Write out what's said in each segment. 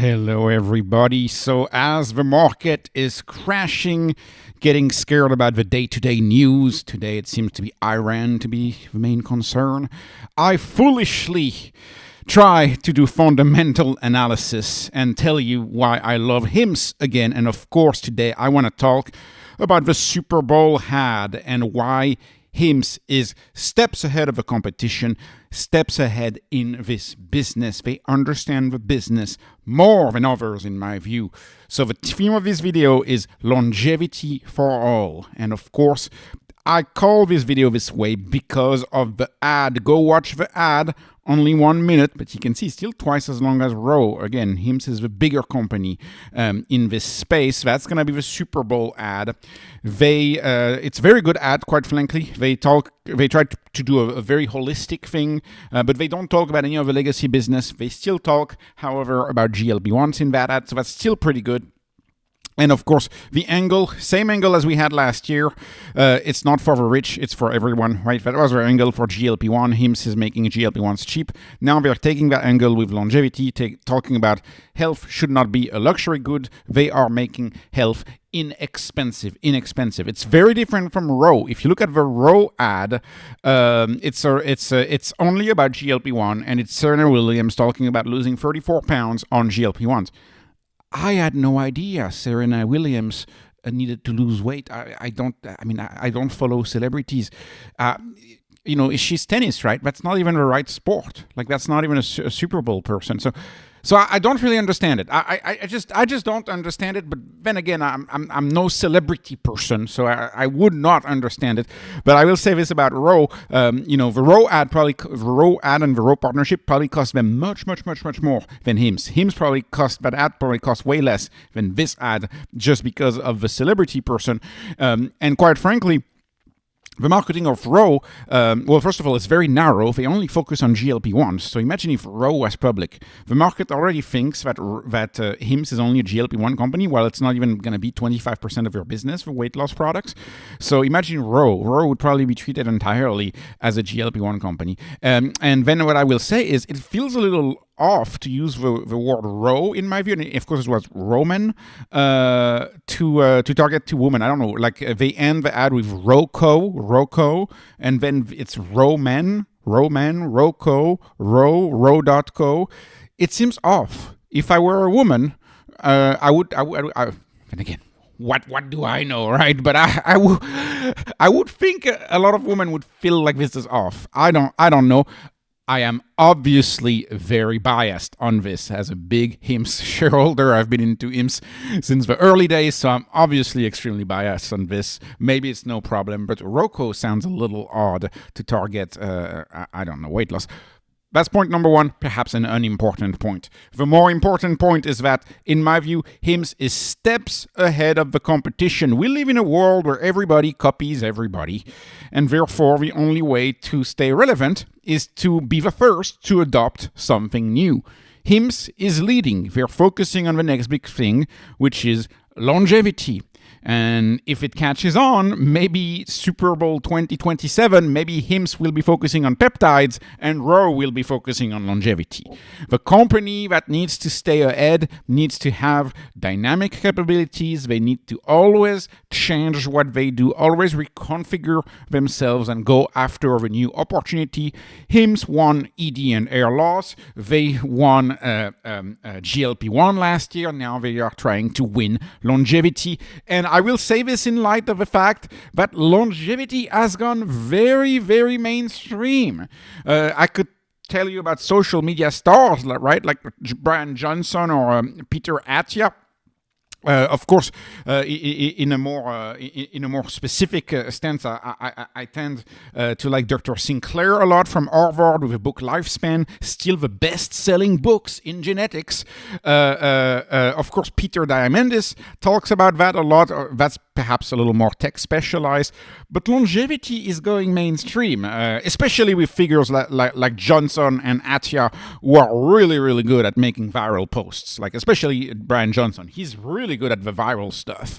Hello, everybody. So, as the market is crashing, getting scared about the day-to-day news, today it seems to be Iran to be the main concern, I foolishly try to do fundamental analysis and tell you why I love HIMS again. And of course, today I want to talk about the Super Bowl ad and why HIMS is steps ahead of the competition, steps ahead in this business. They understand the business more than others, in my view. So the theme of this video is longevity for all. And of course, I call this video this way because of the ad. Go watch the ad, only 1 minute, but you can see still twice as long as Row. Again, HIMS is the bigger company in this space. That's going to be the Super Bowl ad. It's a very good ad, quite frankly. They try to do a very holistic thing, but they don't talk about any of the legacy business. They still talk, however, about GLP-1s in that ad, so that's still pretty good. And of course, the angle, same angle as we had last year. It's not for the rich, it's for everyone, right? That was our angle for GLP-1. HIMS is making GLP-1s cheap. Now they're taking that angle with longevity, talking about health should not be a luxury good. They are making health inexpensive. It's very different from Row. If you look at the Row ad, it's only about GLP-1, and it's Serena Williams talking about losing 34 pounds on GLP-1s. I had no idea Serena Williams needed to lose weight. I don't follow celebrities. She's tennis, right? That's not even the right sport. Like, that's not even a Super Bowl person. So I don't really understand it. I just don't understand it. But then again, I'm no celebrity person, so I would not understand it. But I will say this about Row. The Row ad and the Row partnership probably cost them much more than HIMS. That ad probably cost way less than this ad, just because of the celebrity person. And quite frankly, the marketing of Row, first of all, it's very narrow. They only focus on GLP-1s. So imagine if Row was public. The market already thinks that HIMS is only a GLP-1 company, while it's not even going to be 25% of your business for weight loss products. So imagine Row. Row would probably be treated entirely as a GLP-1 company. And then what I will say is it feels a little off to use the word Row, in my view. And of course, it was Roman to target two women. I don't know. Like, they end the ad with Roko, and then it's Roman, Roko, Row.co. It seems off. If I were a woman, I would. And again, what do I know, right? But I would think a lot of women would feel like this is off. I don't know. I am obviously very biased on this. As a big HIMS shareholder, I've been into HIMS since the early days, so I'm obviously extremely biased on this. Maybe it's no problem, but Roko sounds a little odd to target, weight loss. That's point number one, perhaps an unimportant point. The more important point is that, in my view, HIMS is steps ahead of the competition. We live in a world where everybody copies everybody, and therefore the only way to stay relevant is to be the first to adopt something new. HIMS is leading. They're focusing on the next big thing, which is longevity. And if it catches on, maybe Super Bowl 2027, maybe HIMS will be focusing on peptides and Row will be focusing on longevity. The company that needs to stay ahead needs to have dynamic capabilities. They need to always change what they do, always reconfigure themselves and go after the new opportunity. HIMS won ED and air loss. They won GLP-1 last year. Now they are trying to win longevity. And I will say this in light of the fact that longevity has gone very, very mainstream. I could tell you about social media stars, right? Like Brian Johnson or Peter Attia. Of course, in a more specific stance, I tend to like Dr. Sinclair a lot from Harvard with the book Lifespan, still the best-selling books in genetics. Of course, Peter Diamandis talks about that a lot. That's perhaps a little more tech specialized, but longevity is going mainstream, especially with figures like Johnson and Atia, who are really, really good at making viral posts, like especially Brian Johnson. He's really good at the viral stuff.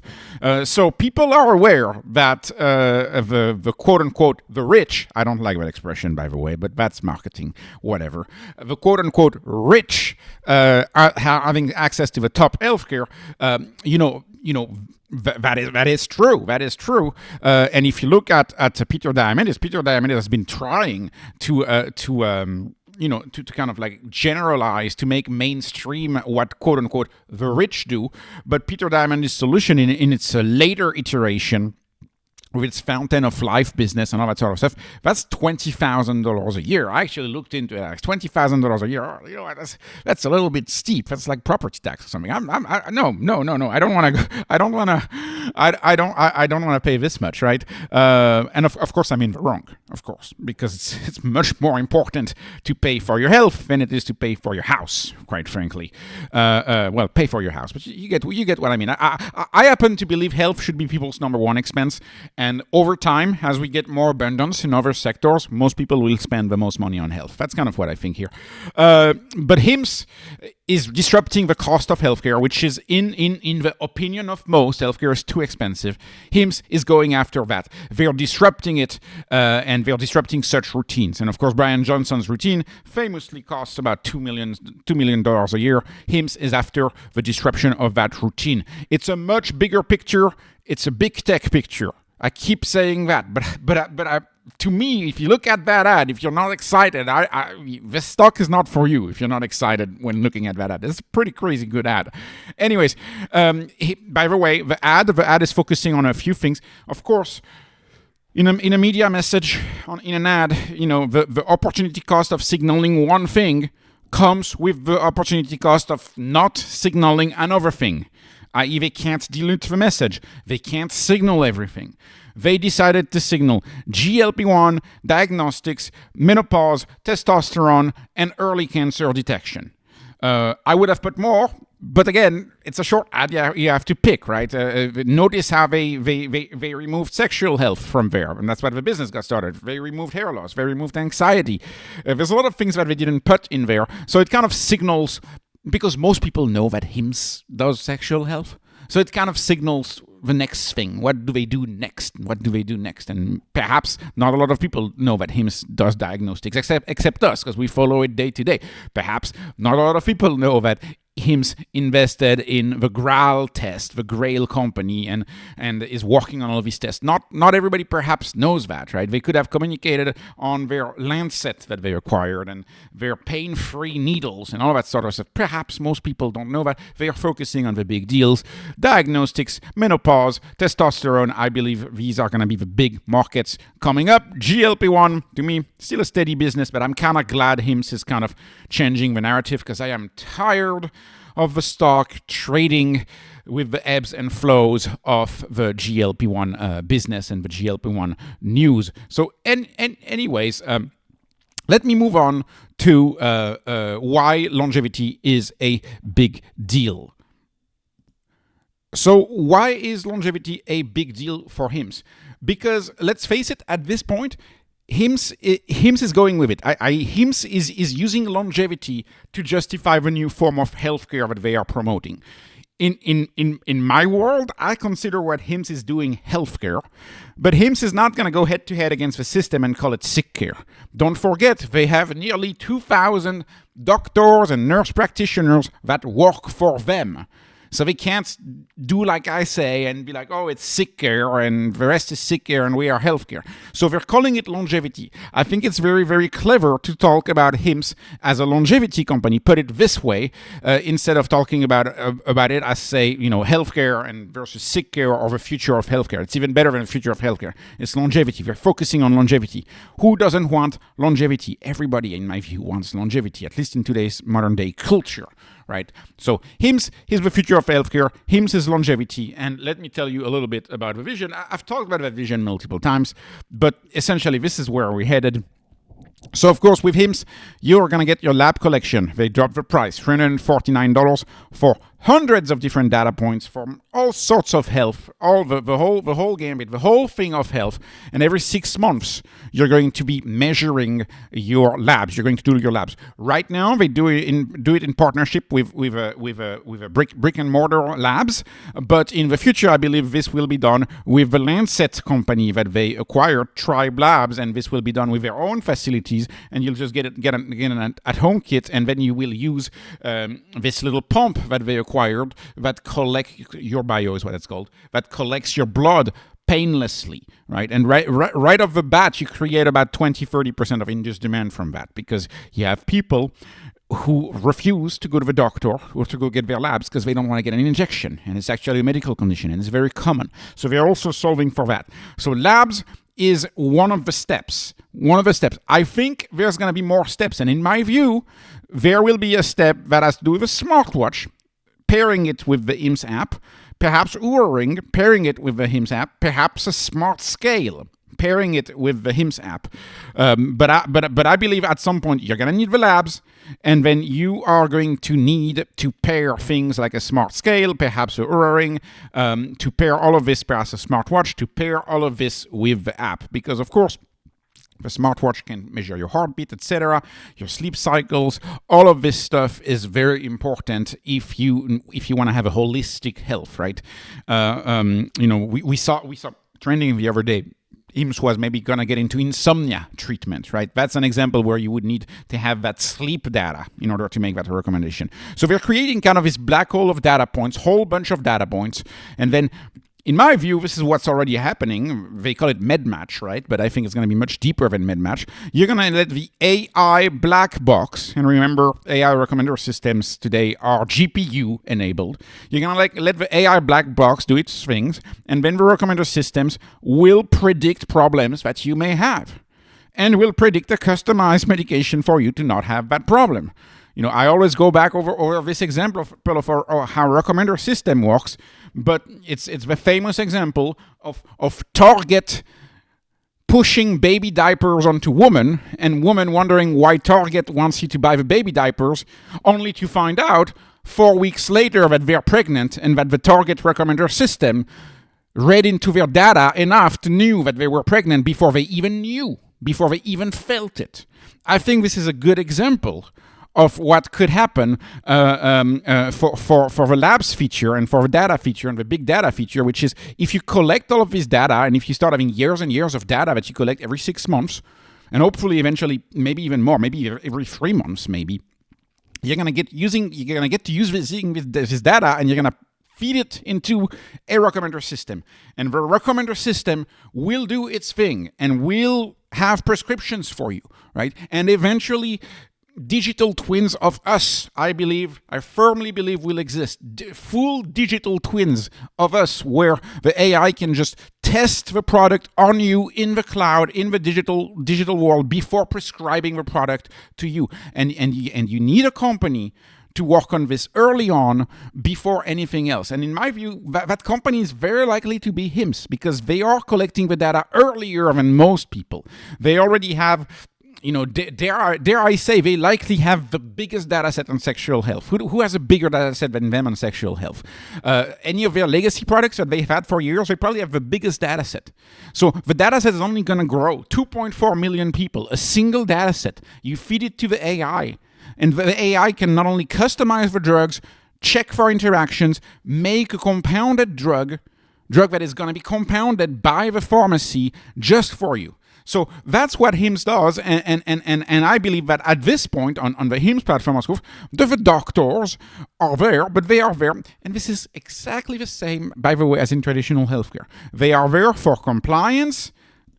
So people are aware that the quote-unquote, the rich, I don't like that expression, by the way, but that's marketing, whatever. The quote-unquote rich are having access to the top healthcare, that is true. That is true. And if you look at Peter Diamandis has been trying to kind of like generalize, to make mainstream what quote unquote the rich do. But Peter Diamandis' solution in its later iteration, with its Fountain of Life business and all that sort of stuff, that's $20,000 a year. I actually looked into it. $20,000 a year. That's a little bit steep. That's like property tax or something. No. I don't want to. I don't want to pay this much, right? And of course, I'm in the wrong. Of course, because it's much more important to pay for your health than it is to pay for your house. Quite frankly, well, pay for your house, but you get what I mean. I happen to believe health should be people's number one expense. And over time, as we get more abundance in other sectors, most people will spend the most money on health. That's kind of what I think here. But HIMS is disrupting the cost of healthcare, which is, in the opinion of most, healthcare is too expensive. HIMS is going after that. They're disrupting it, and they're disrupting such routines. And of course, Brian Johnson's routine famously costs about $2 million a year. HIMS is after the disruption of that routine. It's a much bigger picture. It's a big tech picture. I keep saying that, but to me, if you look at that ad, if you're not excited, the stock is not for you if you're not excited when looking at that ad. It's a pretty crazy good ad. Anyways, by the way, the ad is focusing on a few things. Of course, in a media message, in an ad, the opportunity cost of signaling one thing comes with the opportunity cost of not signaling another thing. I.e., they can't dilute the message. They can't signal everything. They decided to signal GLP-1, diagnostics, menopause, testosterone, and early cancer detection. I would have put more, but again, it's a short ad. You have to pick, right? Notice how they removed sexual health from there, and that's why the business got started. They removed hair loss. They removed anxiety. There's a lot of things that they didn't put in there, so it kind of signals. Because most people know that HIMS does sexual health. So it kind of signals the next thing. What do they do next? And perhaps not a lot of people know that HIMS does diagnostics, except us, because we follow it day to day. Perhaps not a lot of people know that HIMS invested in the Grail test, the Grail company, and is working on all of these tests. Not everybody perhaps knows that, right? They could have communicated on their Lancet that they acquired and their pain-free needles and all that sort of stuff. Perhaps most people don't know that. They are focusing on the big deals. Diagnostics, menopause, testosterone. I believe these are going to be the big markets coming up. GLP-1, to me, still a steady business, but I'm kind of glad HIMS is kind of changing the narrative because I am tired of the stock trading with the ebbs and flows of the GLP-1 business and the GLP-1 news. So, anyways, let me move on to why longevity is a big deal. So, why is longevity a big deal for HIMS? Because let's face it, at this point, HIMS is going with it. HIMS is using longevity to justify the new form of healthcare that they are promoting. In my world, I consider what HIMS is doing healthcare, but HIMS is not going to go head to head against the system and call it sick care. Don't forget, they have nearly 2,000 doctors and nurse practitioners that work for them. So they can't do like I say and be like, oh, it's sick care and the rest is sick care and we are healthcare. So they're calling it longevity. I think it's very, very clever to talk about HIMS as a longevity company, put it this way, instead of talking about it as, say, healthcare and versus sick care or the future of healthcare. It's even better than the future of healthcare. It's longevity. They're focusing on longevity. Who doesn't want longevity? Everybody, in my view, wants longevity, at least in today's modern day culture. Right. So HIMS is the future of healthcare. HIMS is longevity. And let me tell you a little bit about the vision. I've talked about that vision multiple times, but essentially this is where we're headed. So, of course, with HIMS, you're going to get your lab collection. They dropped the price, $349 for hundreds of different data points from all sorts of health, all the whole gambit, the whole thing of health. And every 6 months, you're going to be measuring your labs. You're going to do your labs. Right now, they do it in partnership with a brick and mortar labs. But in the future, I believe this will be done with the Lancet company that they acquired, Tribe Labs, and this will be done with their own facilities. And you'll just get an at-home kit, and then you will use this little pump that they acquired that collects your bio, is what it's called, that collects your blood painlessly, right? And right off the bat, you create about 20-30% of induced demand from that, because you have people who refuse to go to the doctor or to go get their labs because they don't want to get an injection, and it's actually a medical condition, and it's very common. So they're also solving for that. So labs is one of the steps. I think there's going to be more steps, and in my view, there will be a step that has to do with a smartwatch, pairing it with the HIMS app, perhaps Oura Ring, pairing it with the HIMS app, perhaps a smart scale, pairing it with the HIMS app. But I believe at some point you're going to need the labs, and then you are going to need to pair things like a smart scale, perhaps a Oura Ring, to pair all of this, perhaps a smartwatch, to pair all of this with the app. Because, of course, the smartwatch can measure your heartbeat, etc., your sleep cycles. All of this stuff is very important if you want to have a holistic health, right? We saw trending the other day. HIMS was maybe going to get into insomnia treatment, right? That's an example where you would need to have that sleep data in order to make that a recommendation. So they're creating kind of this black hole of data points, whole bunch of data points, and then in my view, this is what's already happening. They call it MedMatch, right? But I think it's going to be much deeper than MedMatch. You're going to let the AI black box, and remember, AI recommender systems today are GPU enabled. You're going to let the AI black box do its things, and then the recommender systems will predict problems that you may have, and will predict a customized medication for you to not have that problem. I always go back over this example of how a recommender system works, but it's the famous example of Target pushing baby diapers onto women, and women wondering why Target wants you to buy the baby diapers, only to find out 4 weeks later that they're pregnant, and that the Target recommender system read into their data enough to know that they were pregnant before they even felt it. I think this is a good example of what could happen for the labs feature and for the data feature and the big data feature, which is if you collect all of this data, and if you start having years and years of data that you collect every 6 months, and hopefully eventually maybe even more, maybe every 3 months, maybe, you're gonna get to use this data, and you're gonna feed it into a recommender system, and the recommender system will do its thing and will have prescriptions for you, right? And eventually, digital twins of us, I firmly believe will exist. Full digital twins of us, where the AI can just test the product on you in the cloud, in the digital world, before prescribing the product to you. And you need a company to work on this early on before anything else. And in my view, that company is very likely to be HIMS, because they are collecting the data earlier than most people. They already have, dare I say, they likely have the biggest data set on sexual health. Who has a bigger data set than them on sexual health? Any of their legacy products that they've had for years, they probably have the biggest data set. So the data set is only going to grow. 2.4 million people, a single data set. You feed it to the AI, and the AI can not only customize the drugs, check for interactions, make a compounded drug that is going to be compounded by the pharmacy just for you. So that's what HIMS does, and I believe that at this point on the HIMS platform, the doctors are there, but they are there, and this is exactly the same, by the way, as in traditional healthcare. They are there for compliance,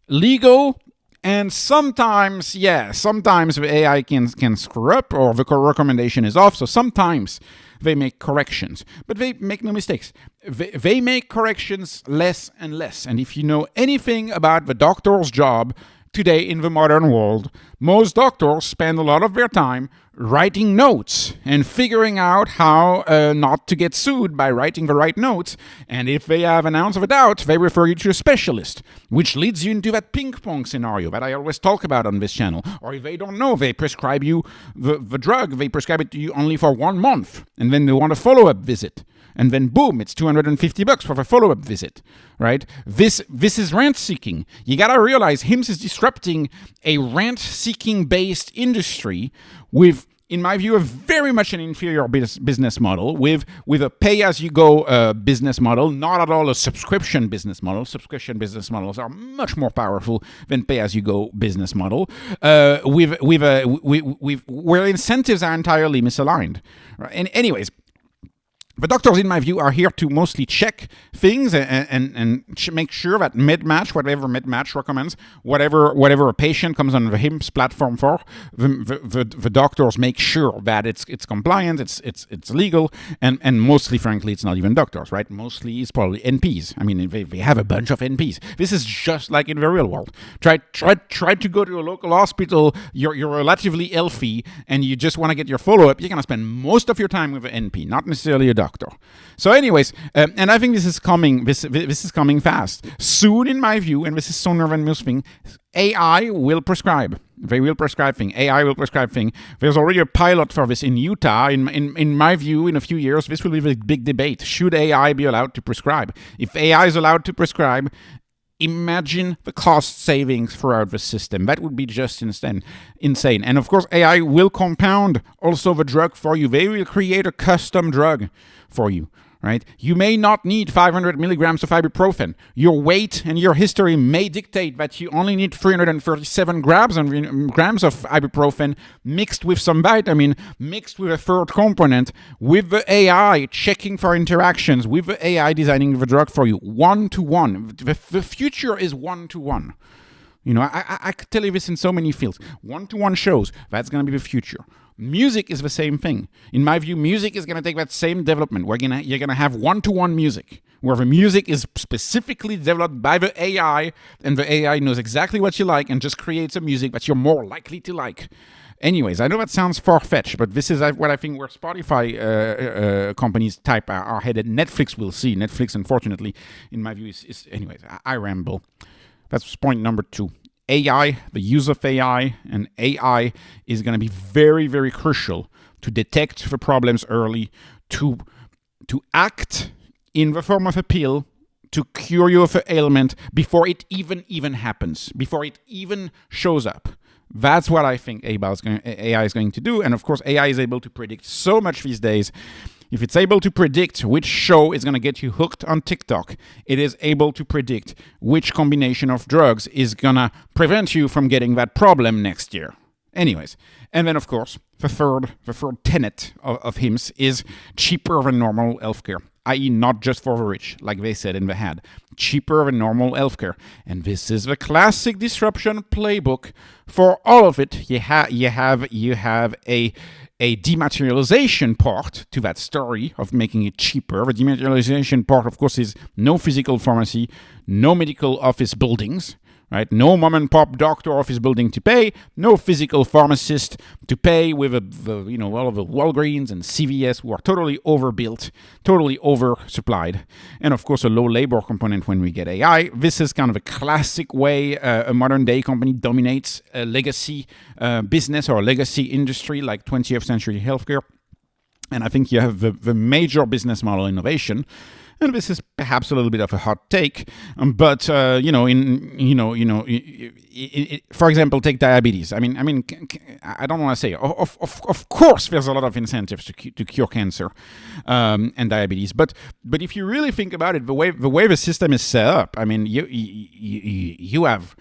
legal, and sometimes the AI can screw up, or the recommendation is off, so sometimes they make corrections, but they make no mistakes. They make corrections less and less. And if you know anything about the doctor's job today in the modern world, most doctors spend a lot of their time writing notes and figuring out how not to get sued by writing the right notes. And if they have an ounce of a doubt, they refer you to a specialist, which leads you into that ping pong scenario that I always talk about on this channel. Or if they don't know, they prescribe you the drug, they prescribe it to you only for 1 month, and then they want a follow-up visit. And then boom, it's $250 for the follow-up visit, right? This is rent-seeking. You gotta realize HIMS is disrupting a rent-seeking based industry with, in my view, a very much an inferior business model with a pay-as-you-go business model, not at all a subscription business model. Subscription business models are much more powerful than pay-as-you-go business model, where incentives are entirely misaligned. Right? And anyways, the doctors, in my view, are here to mostly check things and make sure that mid-match, whatever mid-match recommends, whatever a patient comes on the HIMS platform for, the doctors make sure that it's compliant, it's legal, and mostly, frankly, it's not even doctors, right? Mostly it's probably NPs. I mean, they have a bunch of NPs. This is just like in the real world. Try to go to a local hospital. You're relatively healthy, and you just want to get your follow-up. You're gonna spend most of your time with an NP, not necessarily a doctor. So anyways, and I think this is coming fast. Soon, in my view, and this is sooner than most things, AI will prescribe. They will prescribe things. AI will prescribe things. There's already a pilot for this in Utah. In my view, in a few years, this will be a big debate. Should AI be allowed to prescribe? If AI is allowed to prescribe, imagine the cost savings throughout the system. That would be just insane. And of course, AI will compound also the drug for you. They will create a custom drug for you, right? You may not need 500 milligrams of ibuprofen. Your weight and your history may dictate that you only need 337 grams of ibuprofen mixed with some vitamin, mixed with a third component, with the AI checking for interactions, with the AI designing the drug for you, 1-to-1. The future is 1-to-1. You know, I could tell you this in so many fields. 1-to-1 shows, that's going to be the future. Music is the same thing. In my view, music is going to take that same development. You're going to have 1-to-1 music, where the music is specifically developed by the AI, and the AI knows exactly what you like and just creates a music that you're more likely to like. Anyways, I know that sounds far-fetched, but this is what I think where Spotify companies type are headed. Netflix will see. Netflix, unfortunately, in my view, is anyways, I ramble. That's point number 2. AI, the use of AI, and AI is going to be very, very crucial to detect the problems early, to act in the form of a pill, to cure you of an ailment before it even happens, before it even shows up. That's what I think AI is going to do. And of course, AI is able to predict so much these days. If it's able to predict which show is going to get you hooked on TikTok, it is able to predict which combination of drugs is going to prevent you from getting that problem next year. Anyways, and then of course, the third tenet of HIMS is cheaper than normal healthcare, i.e. not just for the rich, like they said in the ad, cheaper than normal healthcare. And this is the classic disruption playbook for all of it. You have a dematerialization part to that story of making it cheaper. The dematerialization part, of course, is no physical pharmacy, no medical office buildings, right? No mom-and-pop doctor office building to pay, no physical pharmacist to pay with all of the Walgreens and CVS who are totally overbuilt, totally oversupplied, and of course a low labor component when we get AI. This is kind of a classic way a modern-day company dominates a legacy business or a legacy industry like 20th century healthcare. And I think you have the major business model innovation. And this is perhaps a little bit of a hot take, but for example, take diabetes. I mean, I don't want to say. Of course, there's a lot of incentives to cure cancer and diabetes, but if you really think about it, the way the system is set up, I mean, you have,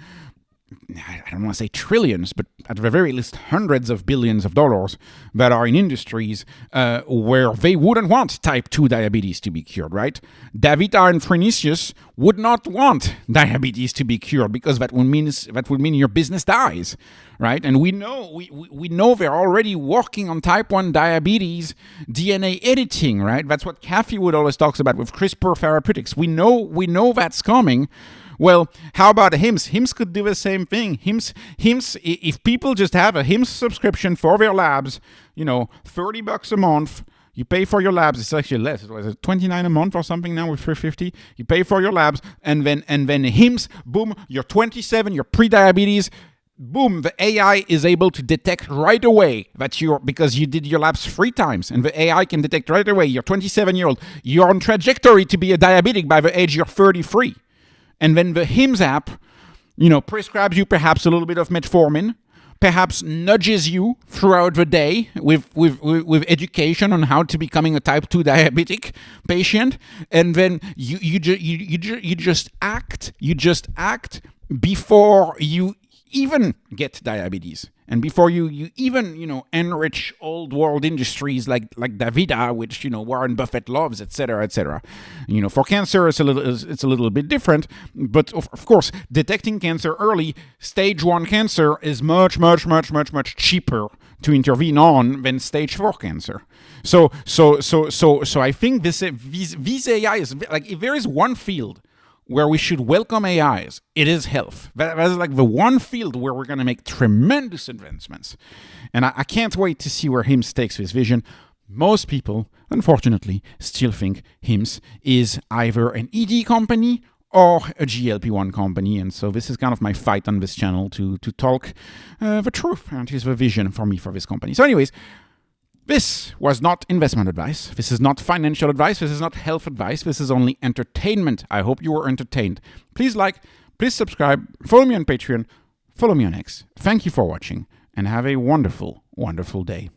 I don't want to say trillions, but at the very least hundreds of billions of dollars that are in industries where they wouldn't want type 2 diabetes to be cured, right? Davita and Prenicius would not want diabetes to be cured because that would mean your business dies, right? And we know they're already working on type 1 diabetes DNA editing, right? That's what Kathy Wood always talks about with CRISPR therapeutics. We know that's coming. Well, how about HIMS? HIMS could do the same thing. HIMS, if people just have a HIMS subscription for their labs, $30 a month, you pay for your labs. It's actually less. It was $29 a month or something now with $350. You pay for your labs, and then HIMS, boom, you're 27, you're pre-diabetes. Boom, the AI is able to detect right away that because you did your labs 3 times, and the AI can detect right away you're 27-year-old. You're on trajectory to be a diabetic by the age you're 33. And then the HIMS app, prescribes you perhaps a little bit of metformin, perhaps nudges you throughout the day with education on how to becoming a type 2 diabetic patient, and then you just act before you even get diabetes, and before you even enrich old world industries like Davida, which Warren Buffett loves, etc., etc. For cancer it's a little bit different, but of course detecting cancer early, stage 1 cancer, is much cheaper to intervene on than stage 4 cancer. So I think this AI is like, if there is one field where we should welcome AIs, it is health. That's like the one field where we're going to make tremendous advancements. And I can't wait to see where HIMS takes this vision. Most people, unfortunately, still think HIMS is either an ED company or a GLP-1 company. And so this is kind of my fight on this channel to talk the truth, and is the vision for me for this company. So anyways, this was not investment advice. This is not financial advice. This is not health advice. This is only entertainment. I hope you were entertained. Please like, please subscribe, follow me on Patreon, follow me on X. Thank you for watching, and have a wonderful, wonderful day.